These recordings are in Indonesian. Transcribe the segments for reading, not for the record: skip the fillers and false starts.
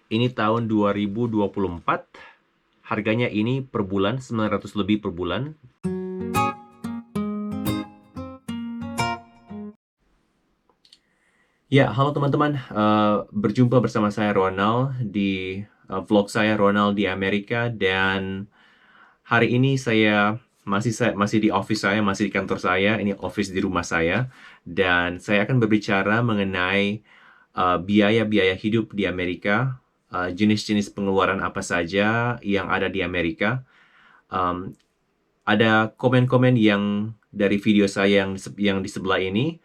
Ini tahun 2024. Harganya ini per bulan 900 lebih per bulan. Ya, halo teman-teman. Berjumpa bersama saya Ronald di vlog saya Ronald di Amerika, dan hari ini saya masih di office saya, masih di kantor saya. Ini office di rumah saya, dan saya akan berbicara mengenai biaya-biaya hidup di Amerika, jenis-jenis pengeluaran apa saja yang ada di Amerika. Um, ada komen-komen yang dari video saya yang di sebelah ini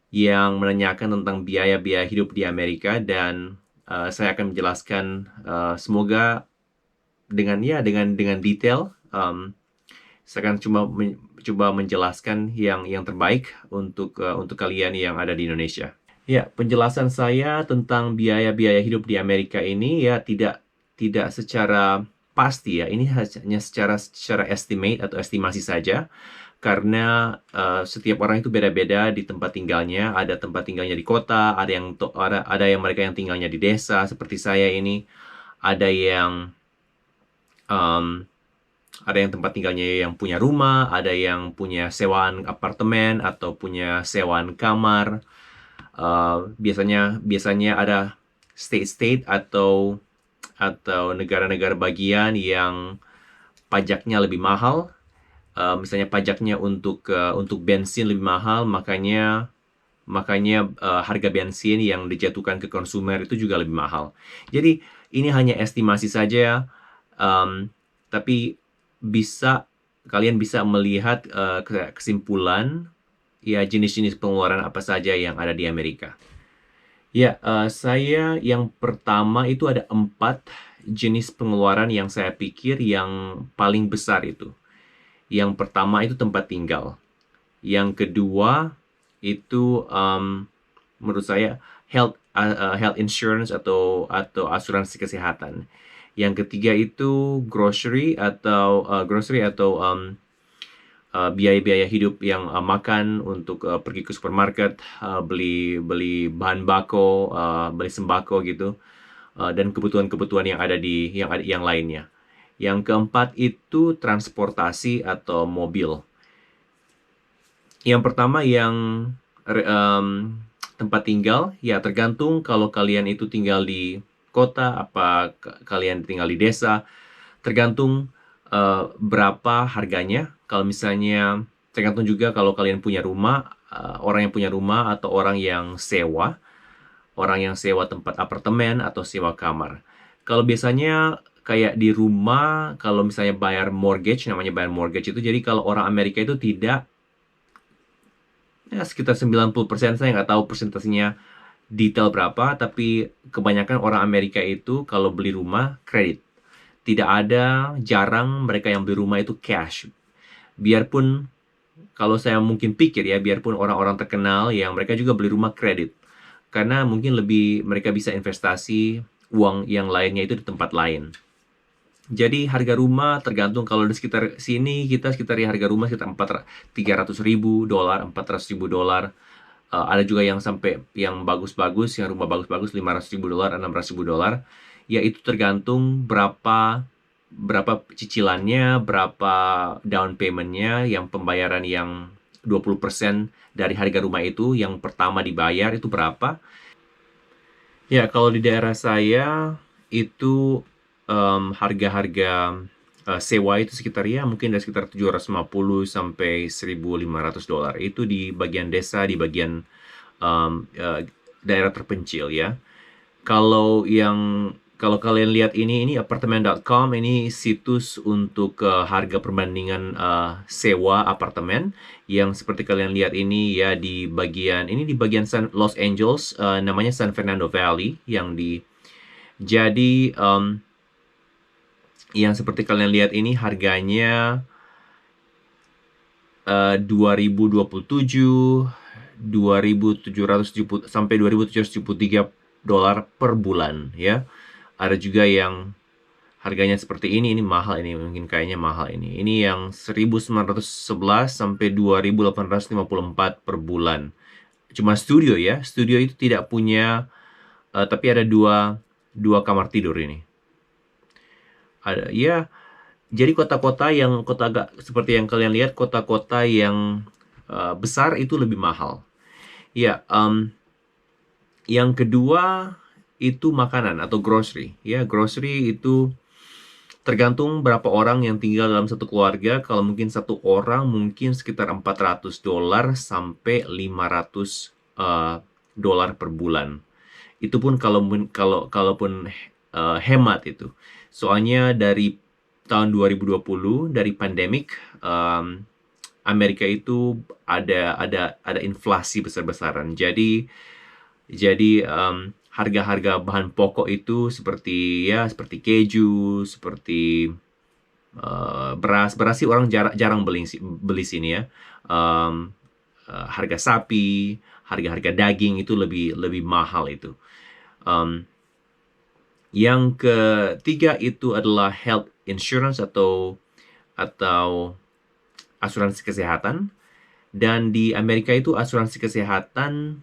yang menanyakan tentang biaya-biaya hidup di Amerika, dan saya akan menjelaskan, semoga dengan detail. Saya akan coba menjelaskan yang terbaik untuk kalian yang ada di Indonesia. Ya, penjelasan saya tentang biaya-biaya hidup di Amerika ini ya tidak secara pasti ya. Ini hanya secara estimate atau estimasi saja, karena setiap orang itu beda-beda di tempat tinggalnya. Ada tempat tinggalnya di kota, ada yang mereka yang tinggalnya di desa seperti saya ini, ada yang um, ada yang tempat tinggalnya yang punya rumah, ada yang punya sewaan apartemen atau punya sewaan kamar. Biasanya ada state-state atau negara-negara bagian yang pajaknya lebih mahal. Misalnya pajaknya untuk bensin lebih mahal, makanya harga bensin yang dijatuhkan ke konsumer itu juga lebih mahal. Jadi ini hanya estimasi saja, tapi kalian bisa melihat kesimpulan ya jenis-jenis pengeluaran apa saja yang ada di Amerika. Ya, saya yang pertama itu ada 4 jenis pengeluaran yang saya pikir yang paling besar itu. Yang pertama itu tempat tinggal. Yang kedua itu menurut saya health insurance atau asuransi kesehatan. Yang ketiga itu grocery atau biaya-biaya hidup yang makan untuk pergi ke supermarket, beli bahan bako, beli sembako gitu, dan kebutuhan-kebutuhan yang lainnya. Yang keempat itu transportasi atau mobil. Yang pertama tempat tinggal, ya tergantung kalau kalian itu tinggal di kota, apa kalian tinggal di desa, tergantung berapa harganya. Kalau misalnya tergantung juga kalau kalian punya rumah, orang yang punya rumah atau orang yang sewa tempat apartemen atau sewa kamar. Kalau biasanya kayak di rumah, kalau misalnya namanya bayar mortgage itu, jadi kalau orang Amerika itu tidak, ya sekitar 90%, saya nggak tahu persentasenya detail berapa, tapi kebanyakan orang Amerika itu kalau beli rumah kredit. Jarang mereka yang beli rumah itu cash. Biarpun, kalau saya mungkin pikir ya, biarpun orang-orang terkenal yang mereka juga beli rumah kredit. Karena mungkin mereka bisa investasi uang yang lainnya itu di tempat lain. Jadi harga rumah tergantung, kalau di sekitar sini kita sekitar ya harga rumah sekitar $300,000, $400,000. Ada juga yang sampai yang bagus-bagus, yang rumah bagus-bagus $500,000, $600,000. Ya itu tergantung berapa cicilannya, berapa down payment-nya, yang pembayaran yang 20% dari harga rumah itu yang pertama dibayar itu berapa. Ya, kalau di daerah saya itu harga-harga sewa itu sekitar ya mungkin dari sekitar $750 sampai $1.500. Itu di bagian desa, di bagian daerah terpencil ya. Kalau kalian lihat ini apartemen.com, ini situs untuk harga perbandingan sewa apartemen. Yang seperti kalian lihat ini ya di bagian Los Angeles, namanya San Fernando Valley, jadi yang seperti kalian lihat ini harganya 2027 $2.770 sampai $2.773 per bulan ya. Ada juga yang harganya seperti ini mahal, ini mungkin kayaknya mahal ini. Ini yang 1.911 sampai 2.854 per bulan. Cuma studio ya. Studio itu tidak punya, tapi ada 2 kamar tidur ini. Ada ya, jadi kota-kota yang kota agak seperti yang kalian lihat, kota-kota yang besar itu lebih mahal. Ya, yang kedua itu makanan atau grocery. Ya, grocery itu tergantung berapa orang yang tinggal dalam satu keluarga. Kalau mungkin satu orang mungkin sekitar $400 sampai $500 per bulan. Itu pun kalaupun hemat itu. Soalnya dari tahun 2020 dari pandemik, Amerika itu ada inflasi besar-besaran. Jadi harga-harga bahan pokok itu seperti keju, seperti beras sih orang jarang beli sini ya. Harga sapi, harga daging itu lebih mahal itu. Yang ketiga itu adalah health insurance atau asuransi kesehatan. Dan di Amerika itu asuransi kesehatan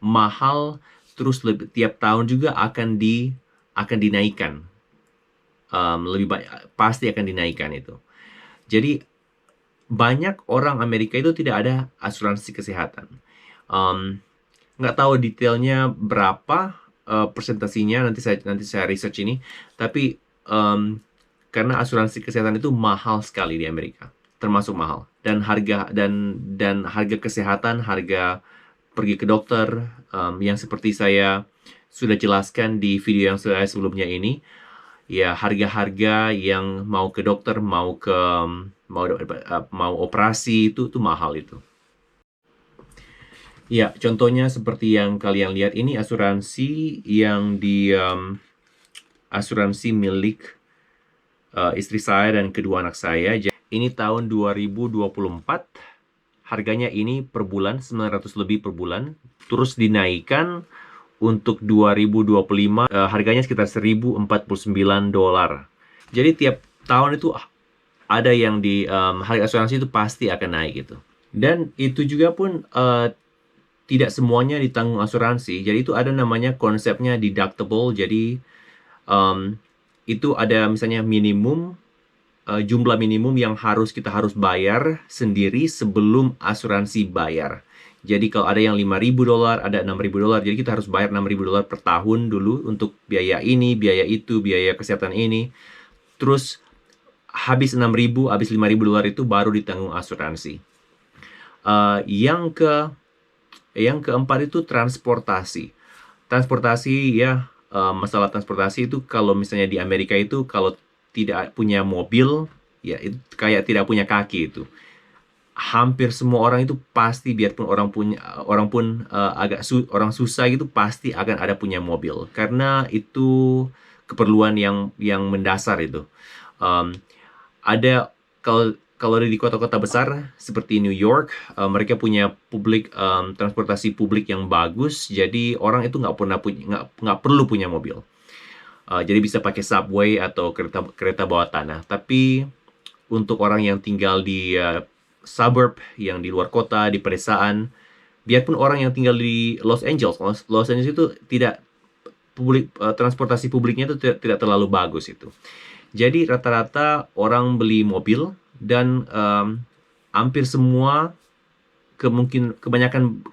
mahal, terus tiap tahun juga akan dinaikkan. Lebih banyak, pasti akan dinaikkan itu. Jadi banyak orang Amerika itu tidak ada asuransi kesehatan. Nggak tahu detailnya berapa presentasinya, nanti saya research ini. Tapi karena asuransi kesehatan itu mahal sekali di Amerika, termasuk mahal. Dan harga kesehatan, harga pergi ke dokter, yang seperti saya sudah jelaskan di video yang saya sebelumnya ini, ya harga-harga yang mau ke dokter, mau operasi itu mahal itu. Ya, contohnya seperti yang kalian lihat ini asuransi yang asuransi milik istri saya dan kedua anak saya. Ini tahun 2024. Harganya ini per bulan 900 lebih per bulan, terus dinaikkan untuk 2025 harganya sekitar $1.049. Jadi tiap tahun itu ada yang di harga asuransi itu pasti akan naik gitu. Dan itu juga pun tidak semuanya ditanggung asuransi. Jadi itu ada namanya konsepnya deductible. Jadi itu ada misalnya jumlah minimum yang kita harus bayar sendiri sebelum asuransi bayar. Jadi kalau ada yang $5.000, ada $6.000, jadi kita harus bayar $6.000 per tahun dulu untuk biaya ini, biaya itu, biaya kesehatan ini. Terus habis $6.000, habis $5.000 itu baru ditanggung asuransi. Yang keempat itu transportasi. Transportasi ya, masalah transportasi itu kalau misalnya di Amerika itu kalau tidak punya mobil, ya itu kayak tidak punya kaki itu. Hampir semua orang itu pasti, biarpun orang susah gitu, pasti akan ada punya mobil karena itu keperluan yang mendasar itu. Ada kalau di kota-kota besar seperti New York, mereka punya transportasi publik yang bagus, jadi orang itu nggak perlu punya mobil. Jadi bisa pakai subway atau kereta bawah tanah. Tapi untuk orang yang tinggal di suburb, yang di luar kota, di pedesaan, biarpun orang yang tinggal di Los Angeles itu transportasi publiknya itu tidak terlalu bagus itu. Jadi rata-rata orang beli mobil dan hampir semua kebanyakan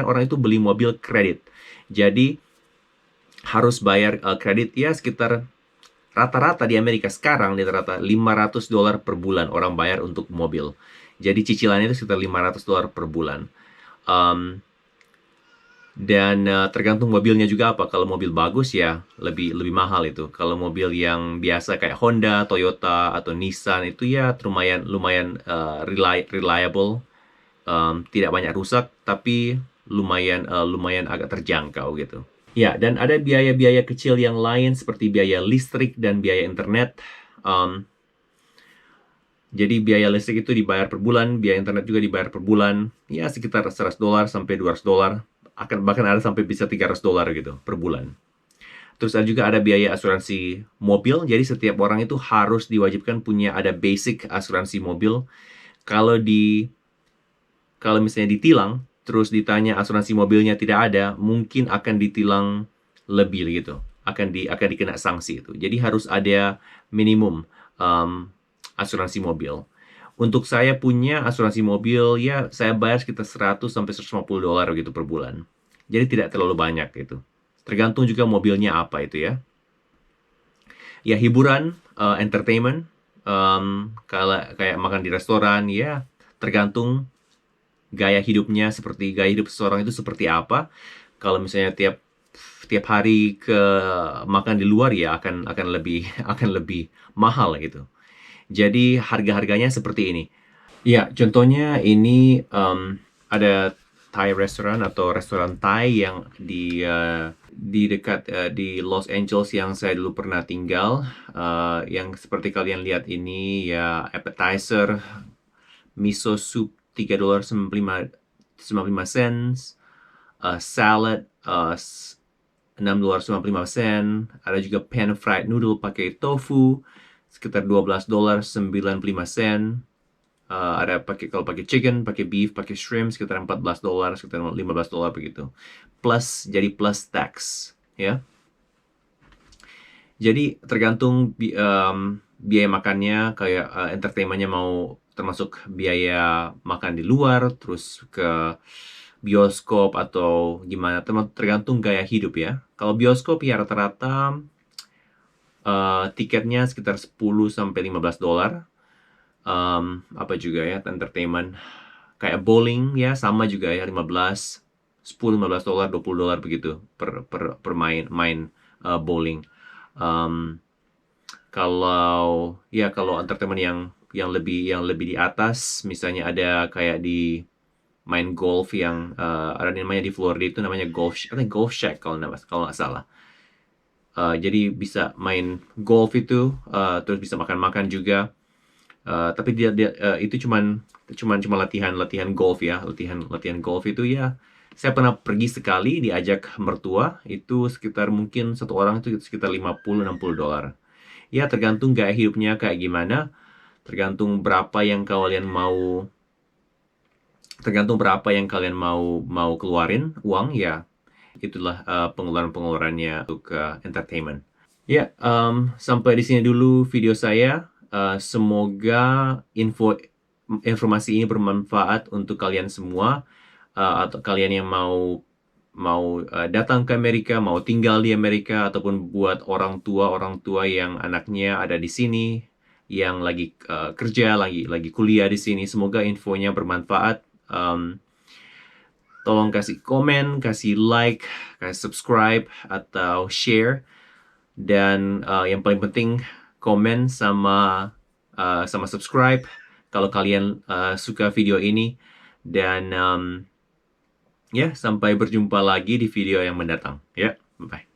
orang itu beli mobil kredit. Jadi harus bayar kredit ya sekitar rata-rata di Amerika sekarang rata-rata $500 per bulan orang bayar untuk mobil. Jadi cicilannya itu sekitar $500 per bulan. Dan tergantung mobilnya juga apa. Kalau mobil bagus ya lebih mahal itu. Kalau mobil yang biasa kayak Honda, Toyota atau Nissan itu ya lumayan reliable, tidak banyak rusak, tapi lumayan agak terjangkau gitu. Ya, dan ada biaya-biaya kecil yang lain seperti biaya listrik dan biaya internet. Jadi biaya listrik itu dibayar per bulan, biaya internet juga dibayar per bulan. Ya, sekitar $100 sampai $200. Bahkan ada sampai bisa $300 gitu per bulan. Terus juga ada biaya asuransi mobil. Jadi setiap orang itu harus diwajibkan punya ada basic asuransi mobil. Kalau misalnya ditilang, terus ditanya asuransi mobilnya tidak ada, mungkin akan ditilang lebih gitu. akan dikena sanksi itu. Jadi harus ada minimum asuransi mobil. Untuk saya punya asuransi mobil, ya saya bayar sekitar 100 sampai $150 gitu per bulan. Jadi tidak terlalu banyak gitu. Tergantung juga mobilnya apa itu ya. Ya hiburan, entertainment, kalau kayak makan di restoran, ya tergantung gaya hidupnya, seperti gaya hidup seseorang itu seperti apa. Kalau misalnya tiap hari ke makan di luar, ya akan lebih akan lebih mahal gitu. Jadi harga-harganya seperti ini. Ya, contohnya ini ada Thai restaurant atau restoran Thai yang di dekat di Los Angeles yang saya dulu pernah tinggal. Yang seperti kalian lihat ini ya, appetizer miso soup $3.95, salad $6.95. Ada juga pan fried noodle pakai tofu sekitar $12.95. Ada kalau pakai chicken, pakai beef, pakai shrimp sekitar $14, sekitar $15 begitu. Jadi plus tax, ya. Jadi tergantung biaya makannya, kayak entertainmentnya mau termasuk biaya makan di luar, terus ke bioskop atau gimana, tergantung gaya hidup ya. Kalau bioskop ya rata-rata tiketnya sekitar $10 sampai $15. Apa juga ya, entertainment kayak bowling ya sama juga ya, $10, $15, $20 begitu per main bowling. Kalau entertainment yang lebih di atas, misalnya ada kayak di main golf yang ada namanya di Florida itu namanya golf shack kalau nggak salah. Jadi bisa main golf itu, terus bisa makan-makan juga. Tapi dia itu cuma latihan golf ya, latihan golf itu ya. Saya pernah pergi sekali diajak mertua, itu sekitar mungkin satu orang itu sekitar $50-$60. Ya tergantung gaya hidupnya kayak gimana, tergantung berapa yang kalian mau keluarin uang ya. Itulah pengeluarannya untuk entertainment. Ya, sampai di sini dulu video saya. Semoga informasi ini bermanfaat untuk kalian semua, atau kalian yang mau datang ke Amerika, mau tinggal di Amerika, ataupun buat orang tua yang anaknya ada di sini, yang lagi kerja, lagi kuliah di sini. Semoga infonya bermanfaat. Tolong kasih komen, kasih like, kasih subscribe, atau share. Dan yang paling penting, komen sama subscribe kalau kalian suka video ini. Dan ya, sampai berjumpa lagi di video yang mendatang. Ya, bye.